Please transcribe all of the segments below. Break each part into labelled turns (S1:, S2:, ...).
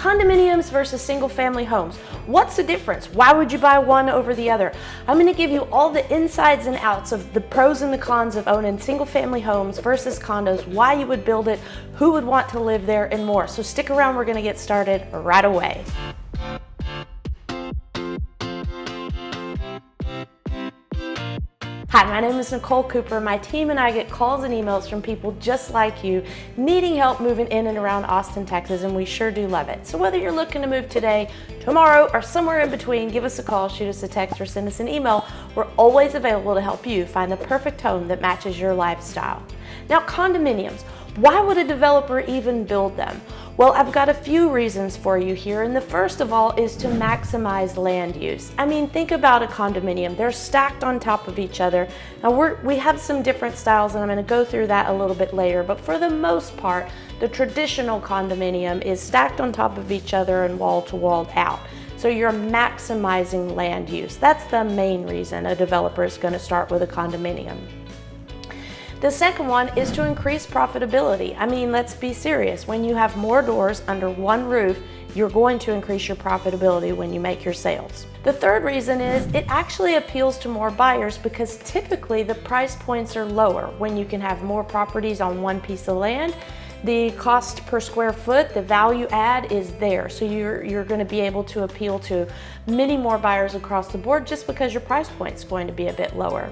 S1: Condominiums versus single family homes. What's the difference? Why would you buy one over the other? I'm going to give you all the insides and outs of the pros and the cons of owning single family homes versus condos, why you would build it, who would want to live there, and more. So stick around, we're going to get started right away. Hi, my name is Nicole Cooper. My team and I get calls and emails from people just like you needing help moving in and around Austin, Texas, and we sure do love it. So whether you're looking to move today, tomorrow, or somewhere in between, give us a call, shoot us a text, or send us an email. We're always available to help you find the perfect home that matches your lifestyle. Now, condominiums. Why would a developer even build them? Well, I've got a few reasons for you here, and the first of all is to maximize land use. I mean, think about a condominium. They're stacked on top of each other. Now, we have some different styles, and I'm going to go through that a little bit later, but for the most part, the traditional condominium is stacked on top of each other and wall to wall out. So you're maximizing land use. That's the main reason a developer is going to start with a condominium. The second one is to increase profitability. I mean, let's be serious. When you have more doors under one roof, you're going to increase your profitability when you make your sales. The third reason is it actually appeals to more buyers because typically the price points are lower when you can have more properties on one piece of land. The cost per square foot, the value add is there. So you're going to be able to appeal to many more buyers across the board just because your price point is going to be a bit lower.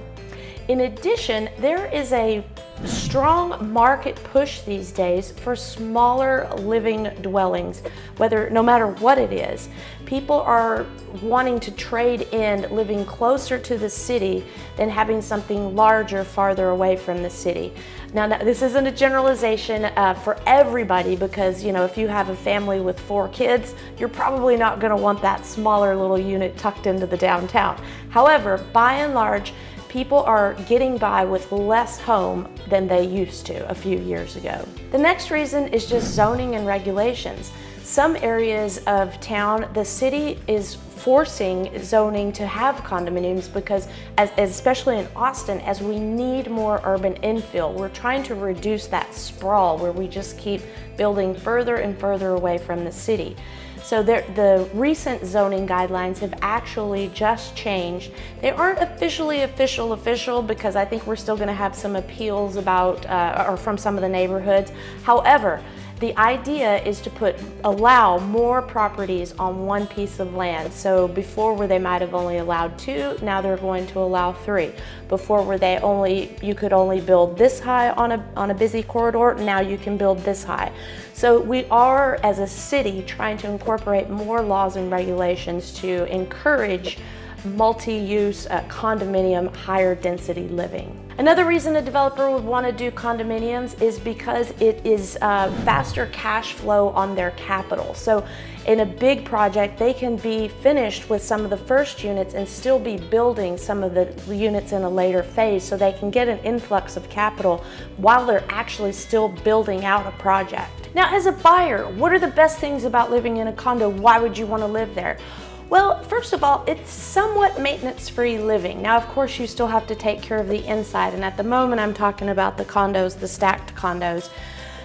S1: In addition, there is a strong market push these days for smaller living dwellings, no matter what it is. People are wanting to trade in living closer to the city than having something larger farther away from the city. Now, this isn't a generalization for everybody because, you know, if you have a family with 4 kids, you're probably not going to want that smaller little unit tucked into the downtown. However, by and large, people are getting by with less home than they used to a few years ago. The next reason is just zoning and regulations. Some areas of town, the city is forcing zoning to have condominiums because, especially in Austin, as we need more urban infill, we're trying to reduce that sprawl where we just keep building further and further away from the city. So the recent zoning guidelines have actually just changed. They aren't officially official because I think we're still going to have some appeals about or from some of the neighborhoods. However, the idea is to allow more properties on one piece of land. So before where they might have only allowed 2, now they're going to allow 3. Before where you could only build this high on a busy corridor, now you can build this high. So we are, as a city, trying to incorporate more laws and regulations to encourage multi-use condominium, higher density living. Another reason a developer would want to do condominiums is because it is faster cash flow on their capital. So in a big project, they can be finished with some of the first units and still be building some of the units in a later phase so they can get an influx of capital while they're actually still building out a project. Now, as a buyer, what are the best things about living in a condo? Why would you want to live there? Well, first of all, it's somewhat maintenance-free living. Now, of course, you still have to take care of the inside, and at the moment I'm talking about the condos, the stacked condos.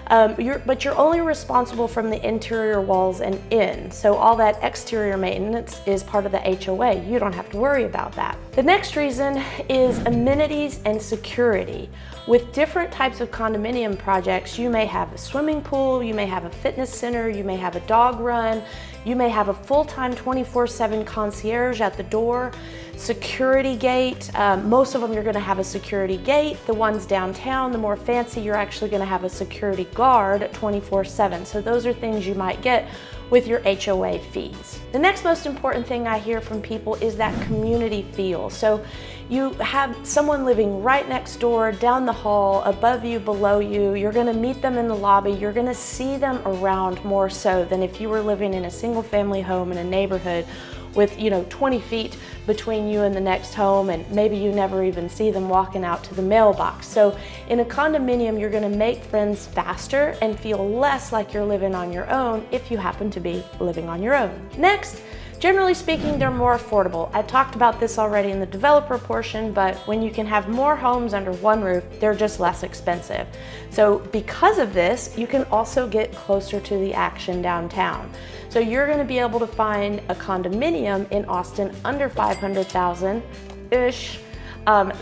S1: But you're only responsible from the interior walls and in. So all that exterior maintenance is part of the HOA. You don't have to worry about that. The next reason is amenities and security. With different types of condominium projects, you may have a swimming pool, you may have a fitness center, you may have a dog run, you may have a full-time 24/7 concierge at the door, security gate. Most of them you're going to have a security gate. The ones downtown, the more fancy, you're actually going to have a security guard 24/7. So those are things you might get with your HOA fees. The next most important thing I hear from people is that community feel. So you have someone living right next door, down the hall, above you, below you. You're going to meet them in the lobby. You're going to see them around more so than if you were living in a single family home in a neighborhood with 20 feet between you and the next home, and maybe you never even see them walking out to the mailbox. So in a condominium, you're going to make friends faster and feel less like you're living on your own if you happen to be living on your own. Next, generally speaking, they're more affordable. I talked about this already in the developer portion, but when you can have more homes under one roof, they're just less expensive. So because of this, you can also get closer to the action downtown. So you're gonna be able to find a condominium in Austin under 500,000-ish,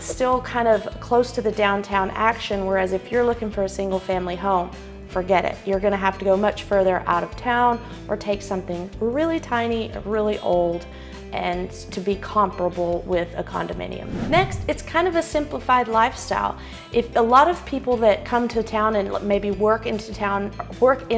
S1: still kind of close to the downtown action, whereas if you're looking for a single family home, forget it. You're gonna have to go much further out of town or take something really tiny, really old, and to be comparable with a condominium. Next, it's kind of a simplified lifestyle. If a lot of people that come to town and maybe work in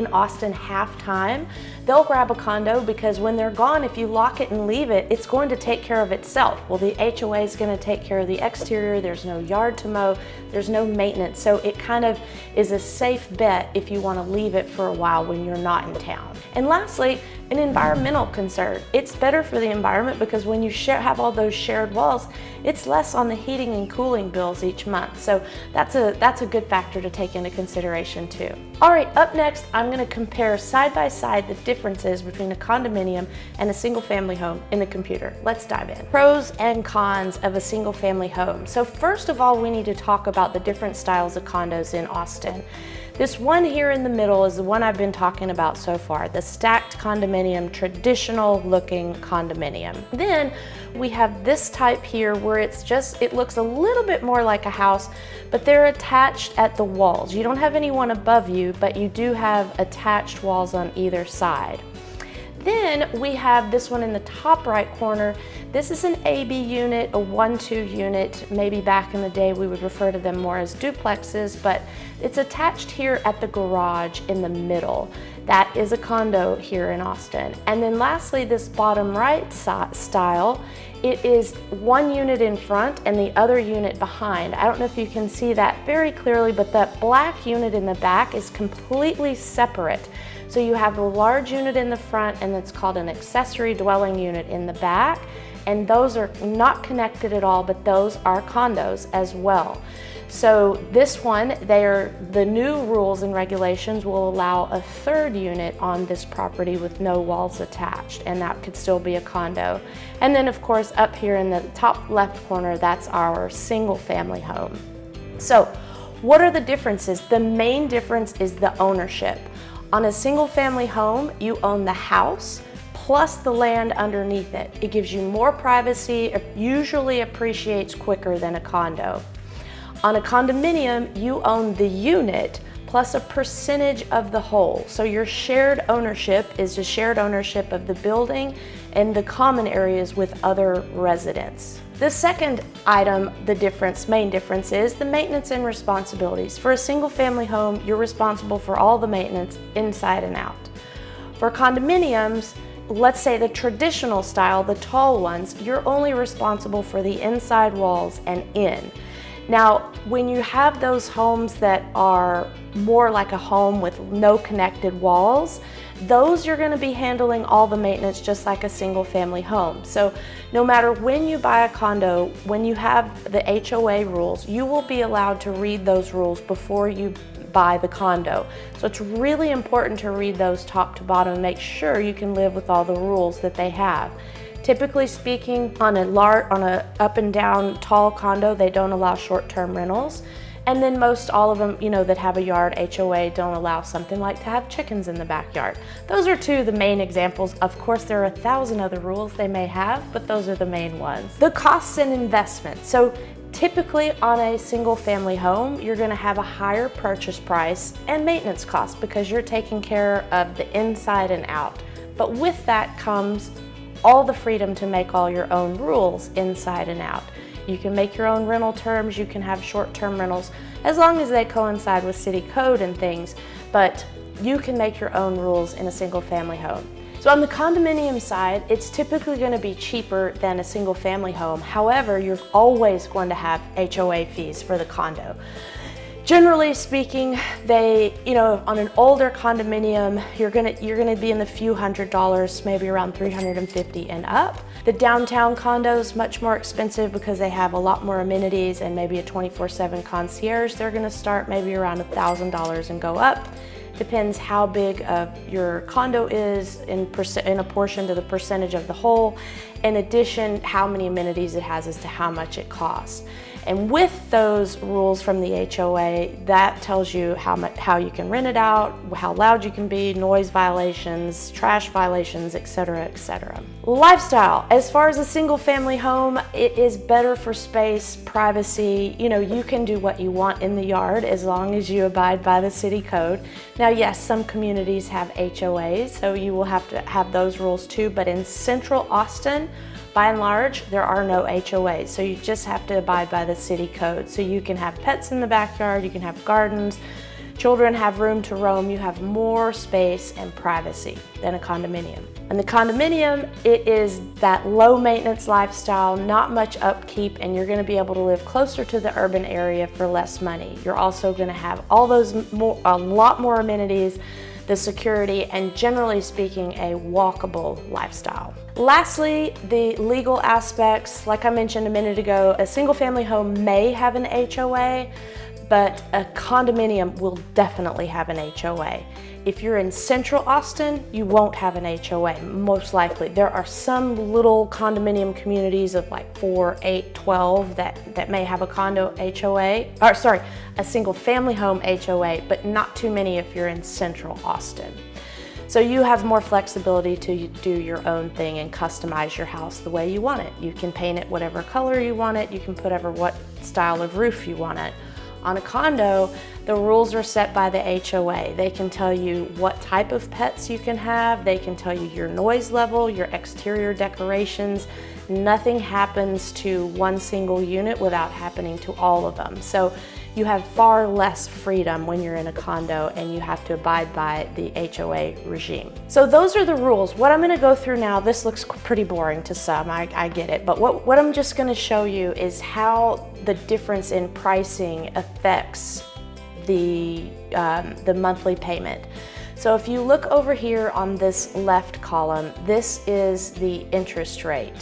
S1: Austin half time, they'll grab a condo because when they're gone, if you lock it and leave it, it's going to take care of itself. Well, the HOA is going to take care of the exterior. There's no yard to mow. There's no maintenance. So it kind of is a safe bet if you want to leave it for a while when you're not in town. And lastly, an environmental concern. It's better for the environment because when you have all those shared walls, it's less on the heating and cooling bills each month. So that's a good factor to take into consideration too. All right, up next, I'm gonna compare side by side the differences between a condominium and a single family home in the computer. Let's dive in. Pros and cons of a single family home. So first of all, we need to talk about the different styles of condos in Austin. This one here in the middle is the one I've been talking about so far, the stacked condominium, traditional looking condominium. Then we have this type here where it looks a little bit more like a house, but they're attached at the walls. You don't have anyone above you, but you do have attached walls on either side. Then we have this one in the top right corner. This is an AB unit, a 1-2 unit. Maybe back in the day we would refer to them more as duplexes, but it's attached here at the garage in the middle. That is a condo here in Austin. And then lastly, this bottom right style, it is one unit in front and the other unit behind. I don't know if you can see that very clearly, but that black unit in the back is completely separate. So you have a large unit in the front and it's called an accessory dwelling unit in the back. And those are not connected at all, but those are condos as well. So this one, the new rules and regulations will allow a third unit on this property with no walls attached, and that could still be a condo. And then of course up here in the top left corner, that's our single family home. So what are the differences? The main difference is the ownership. On a single family home, you own the house plus the land underneath it. It gives you more privacy, it usually appreciates quicker than a condo. On a condominium, you own the unit plus a percentage of the whole. So your shared ownership is the shared ownership of the building and the common areas with other residents. The second item, main difference is the maintenance and responsibilities. For a single family home, you're responsible for all the maintenance inside and out. For condominiums, let's say the traditional style, the tall ones, you're only responsible for the inside walls and in. Now, when you have those homes that are more like a home with no connected walls, those you're going to be handling all the maintenance just like a single family home. So no matter when you buy a condo, when you have the HOA rules, you will be allowed to read those rules before you buy the condo. So it's really important to read those top to bottom and make sure you can live with all the rules that they have. Typically speaking, on a up and down tall condo, they don't allow short-term rentals. And then most all of them, that have a yard HOA don't allow something like to have chickens in the backyard. Those are two of the main examples. Of course, there are 1,000 other rules they may have, but those are the main ones. The costs and investments. So typically on a single family home, you're gonna have a higher purchase price and maintenance costs because you're taking care of the inside and out. But with that comes all the freedom to make all your own rules inside and out. You can make your own rental terms, you can have short-term rentals, as long as they coincide with city code and things, but you can make your own rules in a single family home. So on the condominium side, it's typically going to be cheaper than a single family home. However, you're always going to have HOA fees for the condo. Generally speaking, on an older condominium, you're gonna be in the few $100s, maybe around $350 and up. The downtown condos, much more expensive because they have a lot more amenities and maybe a 24/7 concierge. They're gonna start maybe around $1,000 and go up. Depends how big your condo is in proportion to the percentage of the whole. In addition, how many amenities it has as to how much it costs. And with those rules from the HOA, that tells you how you can rent it out, how loud you can be, noise violations, trash violations, etc., etc. Lifestyle. As far as a single family home, it is better for space, privacy. You know, you can do what you want in the yard as long as you abide by the city code. Now, yes, some communities have HOAs, so you will have to have those rules too, but in central Austin, by and large, there are no HOAs, so you just have to abide by the city code. So you can have pets in the backyard, you can have gardens, children have room to roam, you have more space and privacy than a condominium. And the condominium, it is that low maintenance lifestyle, not much upkeep, and you're gonna be able to live closer to the urban area for less money. You're also gonna have all those a lot more amenities, the security, and generally speaking, a walkable lifestyle. Lastly, the legal aspects. Like I mentioned a minute ago, a single family home may have an HOA, but a condominium will definitely have an HOA. If you're in central Austin, you won't have an HOA, most likely. There are some little condominium communities of like 4, 8, 12 that may have a condo HOA, or sorry, a single family home HOA, but not too many if you're in central Austin. So you have more flexibility to do your own thing and customize your house the way you want it. You can paint it whatever color you want it, you can put what style of roof you want it. On a condo, the rules are set by the HOA. They can tell you what type of pets you can have. They can tell you your noise level, your exterior decorations. Nothing happens to one single unit without happening to all of them. So you have far less freedom when you're in a condo and you have to abide by the HOA regime. So those are the rules. What I'm gonna go through now, this looks pretty boring to some, I get it, but what I'm just gonna show you is how the difference in pricing affects the monthly payment. So if you look over here on this left column, this is the interest rate.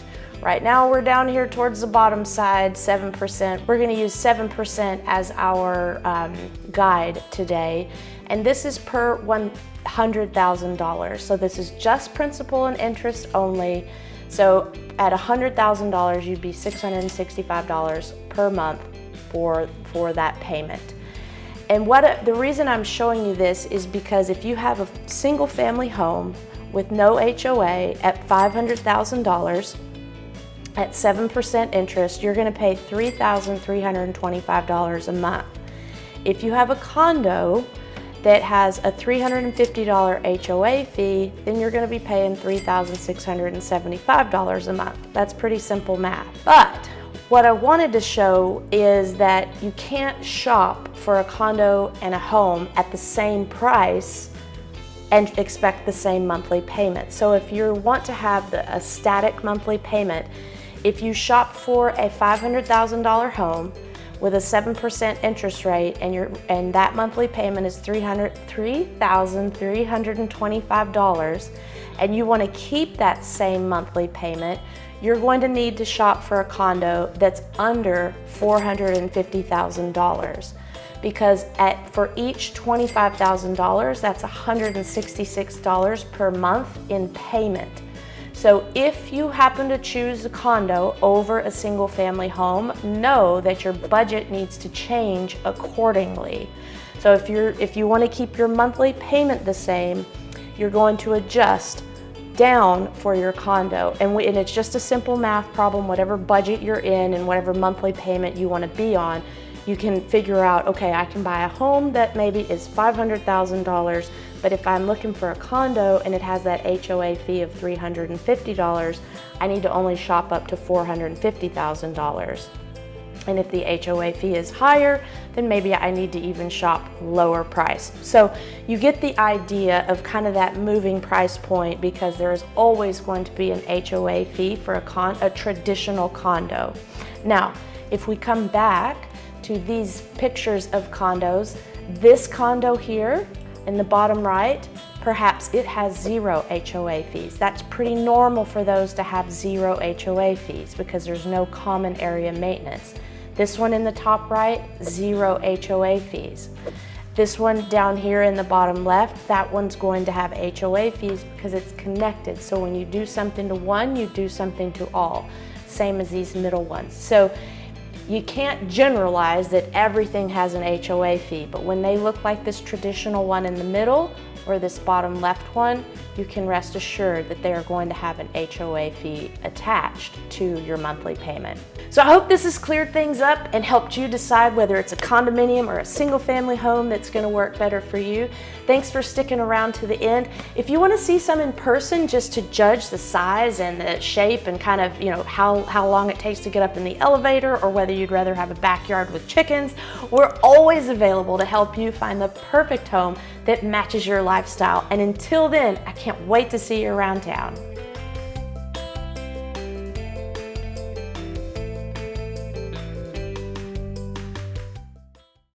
S1: Right now we're down here towards the bottom side, 7%. We're gonna use 7% as our guide today. And this is per $100,000. So this is just principal and interest only. So at $100,000, you'd be $665 per month for that payment. And the reason I'm showing you this is because if you have a single family home with no HOA at $500,000, at 7% interest, you're gonna pay $3,325 a month. If you have a condo that has a $350 HOA fee, then you're gonna be paying $3,675 a month. That's pretty simple math. But what I wanted to show is that you can't shop for a condo and a home at the same price and expect the same monthly payment. So if you want to have a static monthly payment, if you shop for a $500,000 home with a 7% interest rate and that monthly payment is $3,325 and you want to keep that same monthly payment, you're going to need to shop for a condo that's under $450,000 because for each $25,000, that's $166 per month in payment. So if you happen to choose a condo over a single family home, know that your budget needs to change accordingly. So if you want to keep your monthly payment the same, you're going to adjust down for your condo. And it's just a simple math problem. Whatever budget you're in and whatever monthly payment you want to be on, you can figure out, okay, I can buy a home that maybe is $500,000, but if I'm looking for a condo and it has that HOA fee of $350, I need to only shop up to $450,000. And if the HOA fee is higher, then maybe I need to even shop lower price. So you get the idea of kind of that moving price point because there is always going to be an HOA fee for a traditional condo. Now, if we come back to these pictures of condos, this condo here in the bottom right, perhaps it has 0 HOA fees. That's pretty normal for those to have 0 HOA fees because there's no common area maintenance. This one in the top right, 0 HOA fees. This one down here in the bottom left, that one's going to have HOA fees because it's connected. So when you do something to one, you do something to all. Same as these middle ones. So You can't generalize that everything has an HOA fee, but when they look like this traditional one in the middle or this bottom left one, you can rest assured that they are going to have an HOA fee attached to your monthly payment. So I hope this has cleared things up and helped you decide whether it's a condominium or a single family home that's going to work better for you. Thanks for sticking around to the end. If you want to see some in person just to judge the size and the shape and kind of, how long it takes to get up in the elevator, or whether you'd rather have a backyard with chickens, we're always available to help you find the perfect home that matches your lifestyle. And until then, I can't wait to see you around town.